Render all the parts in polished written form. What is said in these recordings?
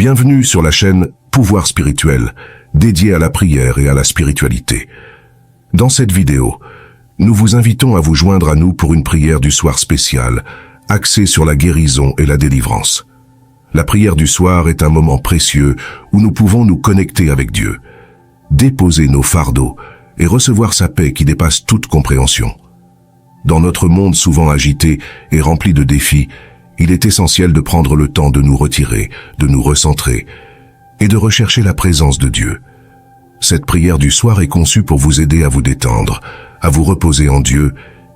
Bienvenue sur la chaîne Pouvoir Spirituel, dédiée à la prière et à la spiritualité. Dans cette vidéo, nous vous invitons à vous joindre à nous pour une prière du soir spéciale, axée sur la guérison et la délivrance. La prière du soir est un moment précieux où nous pouvons nous connecter avec Dieu, déposer nos fardeaux et recevoir sa paix qui dépasse toute compréhension. Dans notre monde souvent agité et rempli de défis, il est essentiel de prendre le temps de nous retirer, de nous recentrer et de rechercher la présence de Dieu. Cette prière du soir est conçue pour vous aider à vous détendre, à vous reposer en Dieu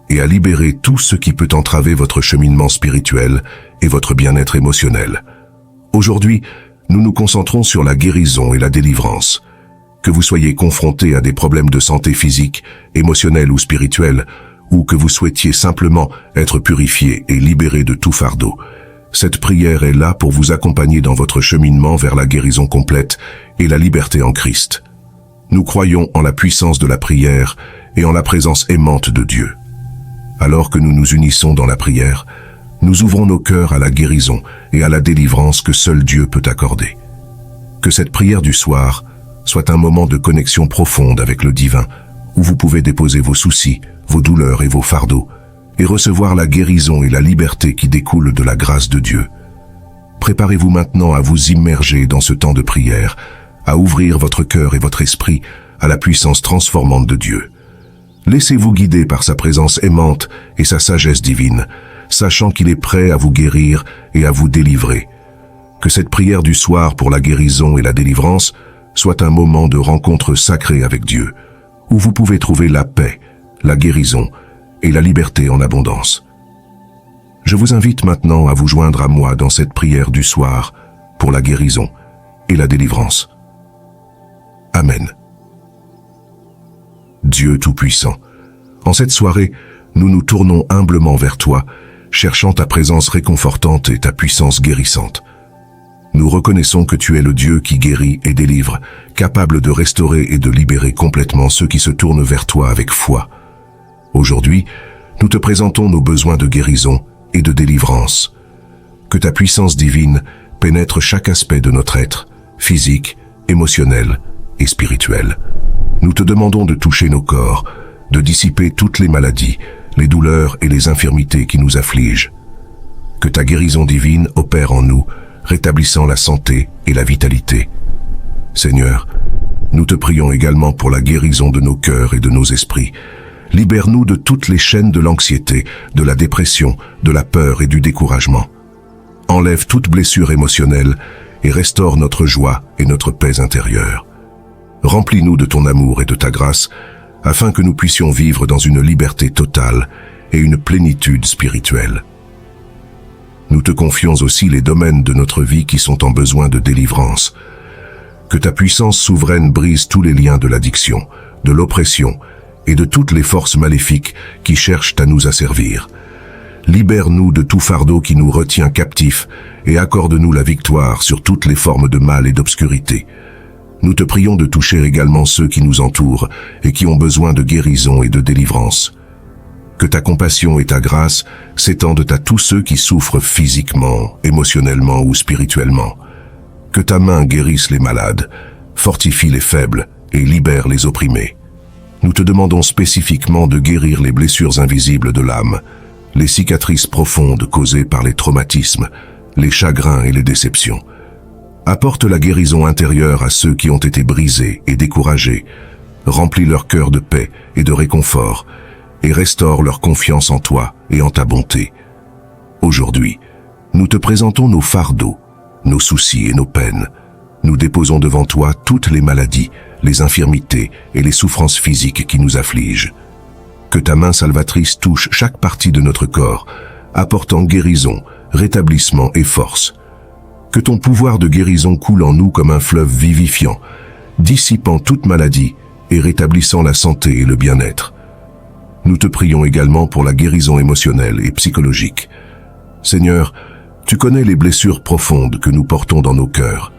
et à libérer tout ce qui peut entraver votre cheminement spirituel et votre bien-être émotionnel. Aujourd'hui, nous nous concentrons sur la guérison et la délivrance. Que vous soyez confronté à des problèmes de santé physique, émotionnelle ou spirituelle, ou que vous souhaitiez simplement être purifié et libéré de tout fardeau, cette prière est là pour vous accompagner dans votre cheminement vers la guérison complète et la liberté en Christ. Nous croyons en la puissance de la prière et en la présence aimante de Dieu. Alors que nous nous unissons dans la prière, nous ouvrons nos cœurs à la guérison et à la délivrance que seul Dieu peut accorder. Que cette prière du soir soit un moment de connexion profonde avec le divin, où vous pouvez déposer vos soucis, vos douleurs et vos fardeaux, et recevoir la guérison et la liberté qui découlent de la grâce de Dieu. Préparez-vous maintenant à vous immerger dans ce temps de prière, à ouvrir votre cœur et votre esprit à la puissance transformante de Dieu. Laissez-vous guider par sa présence aimante et sa sagesse divine, sachant qu'il est prêt à vous guérir et à vous délivrer. Que cette prière du soir pour la guérison et la délivrance soit un moment de rencontre sacrée avec Dieu, où vous pouvez trouver la paix, la guérison et la liberté en abondance. Je vous invite maintenant à vous joindre à moi dans cette prière du soir pour la guérison et la délivrance. Amen. Dieu Tout-Puissant, en cette soirée, nous nous tournons humblement vers toi, cherchant ta présence réconfortante et ta puissance guérissante. Nous reconnaissons que tu es le Dieu qui guérit et délivre, capable de restaurer et de libérer complètement ceux qui se tournent vers toi avec foi. Aujourd'hui, nous te présentons nos besoins de guérison et de délivrance. Que ta puissance divine pénètre chaque aspect de notre être, physique, émotionnel et spirituel. Nous te demandons de toucher nos corps, de dissiper toutes les maladies, les douleurs et les infirmités qui nous affligent. Que ta guérison divine opère en nous, rétablissant la santé et la vitalité. Seigneur, nous te prions également pour la guérison de nos cœurs et de nos esprits. Libère-nous de toutes les chaînes de l'anxiété, de la dépression, de la peur et du découragement. Enlève toute blessure émotionnelle et restaure notre joie et notre paix intérieure. Remplis-nous de ton amour et de ta grâce, afin que nous puissions vivre dans une liberté totale et une plénitude spirituelle. Nous te confions aussi les domaines de notre vie qui sont en besoin de délivrance. Que ta puissance souveraine brise tous les liens de l'addiction, de l'oppression et de toutes les forces maléfiques qui cherchent à nous asservir. Libère-nous de tout fardeau qui nous retient captifs et accorde-nous la victoire sur toutes les formes de mal et d'obscurité. Nous te prions de toucher également ceux qui nous entourent et qui ont besoin de guérison et de délivrance. Que ta compassion et ta grâce s'étendent à tous ceux qui souffrent physiquement, émotionnellement ou spirituellement. Que ta main guérisse les malades, fortifie les faibles et libère les opprimés. Nous te demandons spécifiquement de guérir les blessures invisibles de l'âme, les cicatrices profondes causées par les traumatismes, les chagrins et les déceptions. Apporte la guérison intérieure à ceux qui ont été brisés et découragés, remplis leur cœur de paix et de réconfort, et restaure leur confiance en toi et en ta bonté. Aujourd'hui, nous te présentons nos fardeaux, nos soucis et nos peines. Nous déposons devant toi toutes les maladies, les infirmités et les souffrances physiques qui nous affligent. Que ta main salvatrice touche chaque partie de notre corps, apportant guérison, rétablissement et force. Que ton pouvoir de guérison coule en nous comme un fleuve vivifiant, dissipant toute maladie et rétablissant la santé et le bien-être. Nous te prions également pour la guérison émotionnelle et psychologique. Seigneur, tu connais les blessures profondes que nous portons dans nos cœurs.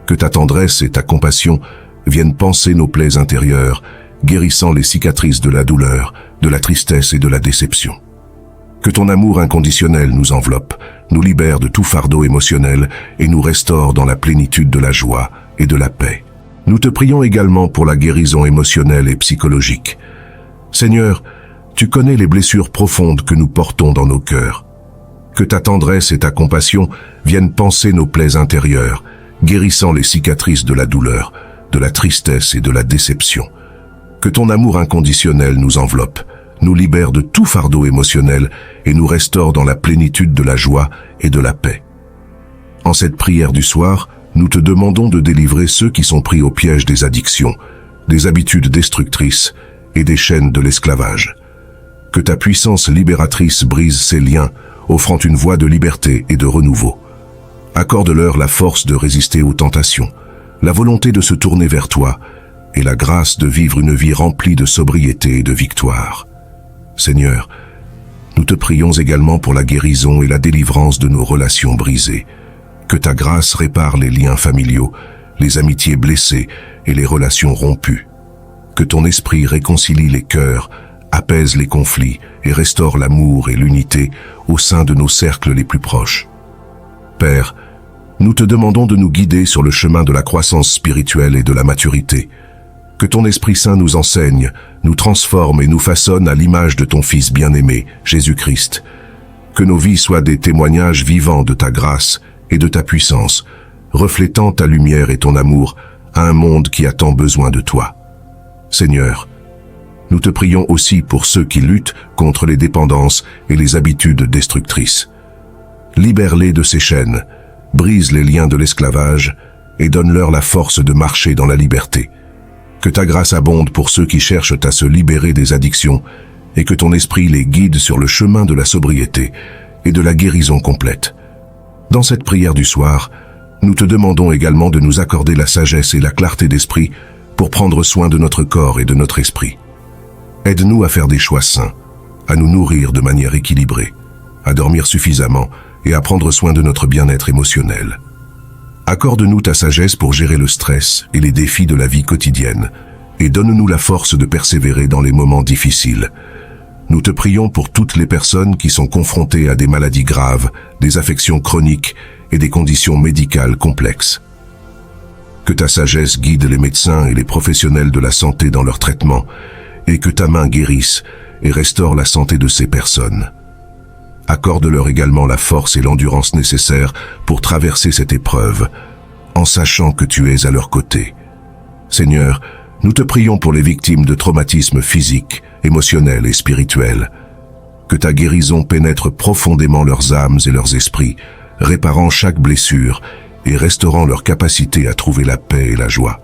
Que ta tendresse et ta compassion viennent panser nos plaies intérieures, guérissant les cicatrices de la douleur, de la tristesse et de la déception. Que ton amour inconditionnel nous enveloppe, nous libère de tout fardeau émotionnel et nous restaure dans la plénitude de la joie et de la paix. Nous te prions également pour la guérison émotionnelle et psychologique. Seigneur, tu connais les blessures profondes que nous portons dans nos cœurs. Que ta tendresse et ta compassion viennent panser nos plaies intérieures, guérissant les cicatrices de la douleur, de la tristesse et de la déception. Que ton amour inconditionnel nous enveloppe, nous libère de tout fardeau émotionnel et nous restaure dans la plénitude de la joie et de la paix. En cette prière du soir, nous te demandons de délivrer ceux qui sont pris au piège des addictions, des habitudes destructrices et des chaînes de l'esclavage. Que ta puissance libératrice brise ces liens, offrant une voie de liberté et de renouveau. Accorde-leur la force de résister aux tentations, la volonté de se tourner vers toi et la grâce de vivre une vie remplie de sobriété et de victoire. Seigneur, nous te prions également pour la guérison et la délivrance de nos relations brisées. Que ta grâce répare les liens familiaux, les amitiés blessées et les relations rompues. Que ton esprit réconcilie les cœurs, apaise les conflits et restaure l'amour et l'unité au sein de nos cercles les plus proches. Père, nous te demandons de nous guider sur le chemin de la croissance spirituelle et de la maturité. Que ton Esprit Saint nous enseigne, nous transforme et nous façonne à l'image de ton Fils bien-aimé, Jésus-Christ. Que nos vies soient des témoignages vivants de ta grâce et de ta puissance, reflétant ta lumière et ton amour à un monde qui a tant besoin de toi. Seigneur, nous te prions aussi pour ceux qui luttent contre les dépendances et les habitudes destructrices. Libère-les de ces chaînes, brise les liens de l'esclavage et donne-leur la force de marcher dans la liberté. Que ta grâce abonde pour ceux qui cherchent à se libérer des addictions et que ton esprit les guide sur le chemin de la sobriété et de la guérison complète. Dans cette prière du soir, nous te demandons également de nous accorder la sagesse et la clarté d'esprit pour prendre soin de notre corps et de notre esprit. Aide-nous à faire des choix sains, à nous nourrir de manière équilibrée, à dormir suffisamment et à prendre soin de notre bien-être émotionnel. Accorde-nous ta sagesse pour gérer le stress et les défis de la vie quotidienne et donne-nous la force de persévérer dans les moments difficiles. Nous te prions pour toutes les personnes qui sont confrontées à des maladies graves, des affections chroniques et des conditions médicales complexes. Que ta sagesse guide les médecins et les professionnels de la santé dans leur traitement et que ta main guérisse et restaure la santé de ces personnes. Accorde-leur également la force et l'endurance nécessaires pour traverser cette épreuve, en sachant que tu es à leur côté. Seigneur, nous te prions pour les victimes de traumatismes physiques, émotionnels et spirituels. Que ta guérison pénètre profondément leurs âmes et leurs esprits, réparant chaque blessure et restaurant leur capacité à trouver la paix et la joie.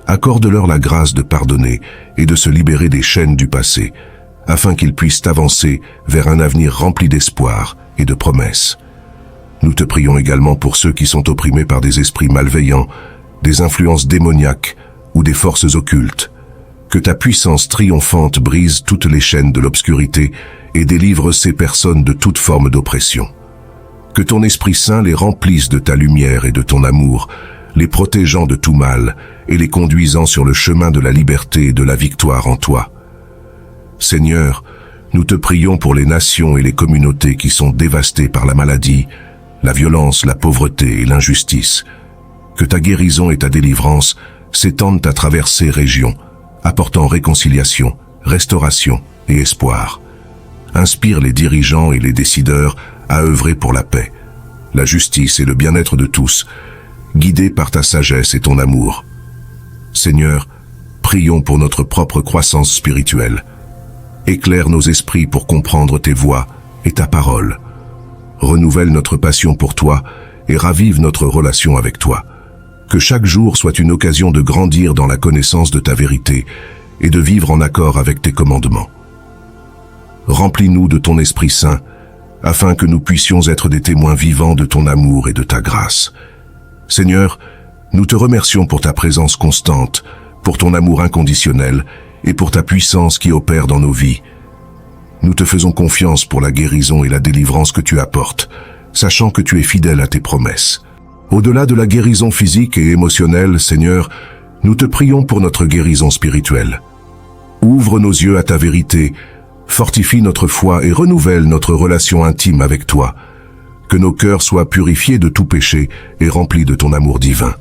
Accorde-leur la grâce de pardonner et de se libérer des chaînes du passé, afin qu'ils puissent avancer vers un avenir rempli d'espoir et de promesses. Nous te prions également pour ceux qui sont opprimés par des esprits malveillants, des influences démoniaques ou des forces occultes. Que ta puissance triomphante brise toutes les chaînes de l'obscurité et délivre ces personnes de toute forme d'oppression. Que ton Esprit Saint les remplisse de ta lumière et de ton amour, les protégeant de tout mal et les conduisant sur le chemin de la liberté et de la victoire en toi. Seigneur, nous te prions pour les nations et les communautés qui sont dévastées par la maladie, la violence, la pauvreté et l'injustice. Que ta guérison et ta délivrance s'étendent à travers ces régions, apportant réconciliation, restauration et espoir. Inspire les dirigeants et les décideurs à œuvrer pour la paix, la justice et le bien-être de tous, guidés par ta sagesse et ton amour. Seigneur, prions pour notre propre croissance spirituelle. Éclaire nos esprits pour comprendre tes voies et ta parole. Renouvelle notre passion pour toi et ravive notre relation avec toi. Que chaque jour soit une occasion de grandir dans la connaissance de ta vérité et de vivre en accord avec tes commandements. Remplis-nous de ton Esprit Saint, afin que nous puissions être des témoins vivants de ton amour et de ta grâce. Seigneur, nous te remercions pour ta présence constante, pour ton amour inconditionnel et pour ta puissance qui opère dans nos vies. Nous te faisons confiance pour la guérison et la délivrance que tu apportes, sachant que tu es fidèle à tes promesses. Au-delà de la guérison physique et émotionnelle, Seigneur, nous te prions pour notre guérison spirituelle. Ouvre nos yeux à ta vérité, fortifie notre foi et renouvelle notre relation intime avec toi. que nos cœurs soient purifiés de tout péché et remplis de ton amour divin.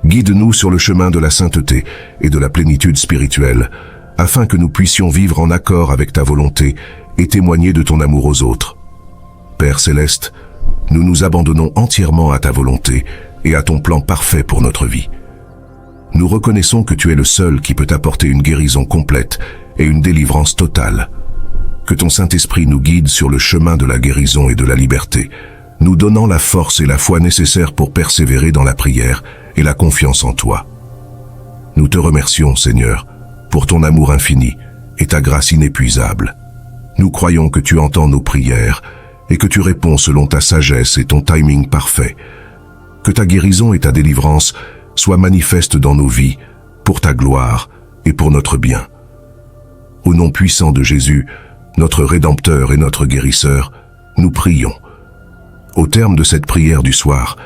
Guide-nous sur le chemin de la sainteté et de la plénitude spirituelle, afin que nous puissions vivre en accord avec ta volonté et témoigner de ton amour aux autres. Père céleste, nous nous abandonnons entièrement à ta volonté et à ton plan parfait pour notre vie. Nous reconnaissons que tu es le seul qui peut apporter une guérison complète et une délivrance totale. Que ton Saint-Esprit nous guide sur le chemin de la guérison et de la liberté, nous donnant la force et la foi nécessaires pour persévérer dans la prière et la confiance en toi. Nous te remercions, Seigneur, pour ton amour infini et ta grâce inépuisable. Nous croyons que tu entends nos prières et que tu réponds selon ta sagesse et ton timing parfait. Que ta guérison et ta délivrance soient manifestes dans nos vies, pour ta gloire et pour notre bien. Au nom puissant de Jésus, notre Rédempteur et notre Guérisseur, nous prions. Au terme de cette prière du soir,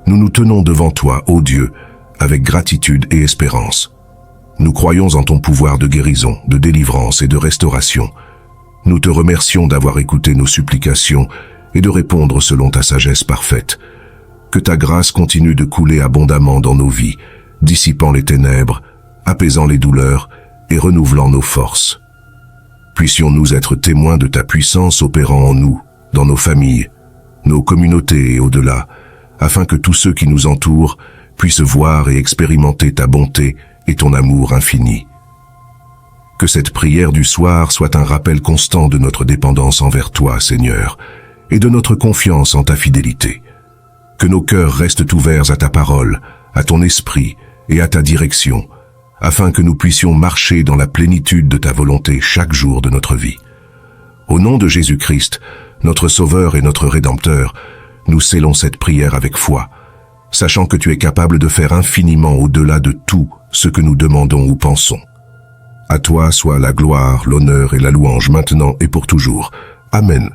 nous nous tenons devant toi, ô Dieu, avec gratitude et espérance. Nous croyons en ton pouvoir de guérison, de délivrance et de restauration. Nous te remercions d'avoir écouté nos supplications et de répondre selon ta sagesse parfaite. Que ta grâce continue de couler abondamment dans nos vies, dissipant les ténèbres, apaisant les douleurs et renouvelant nos forces. Puissions-nous être témoins de ta puissance opérant en nous, dans nos familles, nos communautés et au-delà, afin que tous ceux qui nous entourent puissent voir et expérimenter ta bonté et ton amour infini. Que cette prière du soir soit un rappel constant de notre dépendance envers toi, Seigneur, et de notre confiance en ta fidélité. Que nos cœurs restent ouverts à ta parole, à ton esprit et à ta direction, afin que nous puissions marcher dans la plénitude de ta volonté chaque jour de notre vie. Au nom de Jésus-Christ, notre Sauveur et notre Rédempteur, nous scellons cette prière avec foi, sachant que tu es capable de faire infiniment au-delà de tout ce que nous demandons ou pensons. À toi soit la gloire, l'honneur et la louange maintenant et pour toujours. Amen.